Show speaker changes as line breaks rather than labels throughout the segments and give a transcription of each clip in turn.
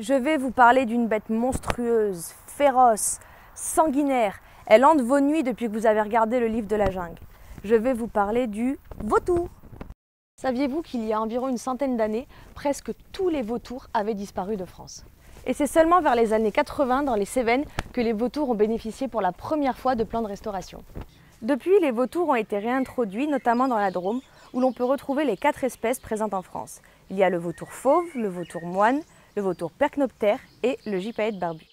Je vais vous parler d'une bête monstrueuse, féroce, sanguinaire. Elle hante vos nuits depuis que vous avez regardé le livre de la jungle. Je vais vous parler du vautour. Saviez-vous qu'il y a environ une centaine d'années, presque tous les vautours avaient disparu de France? Et c'est seulement vers les années 80, dans les Cévennes, que les vautours ont bénéficié pour la première fois de plans de restauration. Depuis, les vautours ont été réintroduits, notamment dans la Drôme, où l'on peut retrouver les 4 espèces présentes en France. Il y a le vautour fauve, le vautour moine, le vautour percnoptère et le gypaète barbu.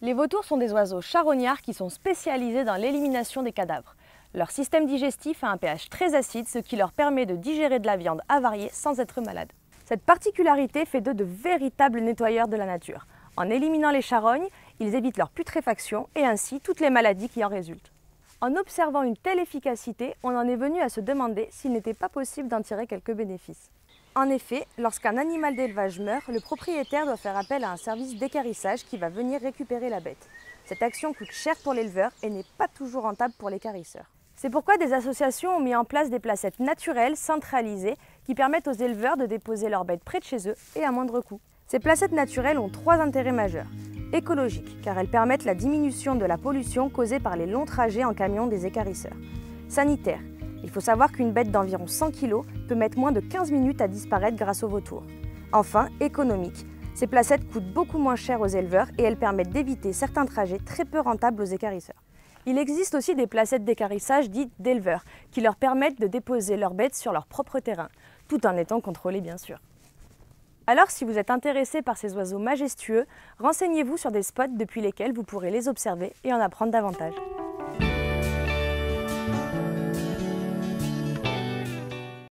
Les vautours sont des oiseaux charognards qui sont spécialisés dans l'élimination des cadavres. Leur système digestif a un pH très acide, ce qui leur permet de digérer de la viande avariée sans être malade. Cette particularité fait d'eux de véritables nettoyeurs de la nature. En éliminant les charognes, ils évitent leur putréfaction et ainsi toutes les maladies qui en résultent. En observant une telle efficacité, on en est venu à se demander s'il n'était pas possible d'en tirer quelques bénéfices. En effet, lorsqu'un animal d'élevage meurt, le propriétaire doit faire appel à un service d'équarrissage qui va venir récupérer la bête. Cette action coûte cher pour l'éleveur et n'est pas toujours rentable pour l'équarrisseur. C'est pourquoi des associations ont mis en place des placettes naturelles, centralisées, qui permettent aux éleveurs de déposer leurs bêtes près de chez eux et à moindre coût. Ces placettes naturelles ont 3 intérêts majeurs. Écologique, car elles permettent la diminution de la pollution causée par les longs trajets en camion des équarrisseurs. Sanitaire, il faut savoir qu'une bête d'environ 100 kg peut mettre moins de 15 minutes à disparaître grâce au vautour. Enfin, économique, ces placettes coûtent beaucoup moins cher aux éleveurs et elles permettent d'éviter certains trajets très peu rentables aux équarrisseurs. Il existe aussi des placettes d'équarrissage dites d'éleveurs, qui leur permettent de déposer leurs bêtes sur leur propre terrain, tout en étant contrôlées bien sûr. Alors si vous êtes intéressé par ces oiseaux majestueux, renseignez-vous sur des spots depuis lesquels vous pourrez les observer et en apprendre davantage.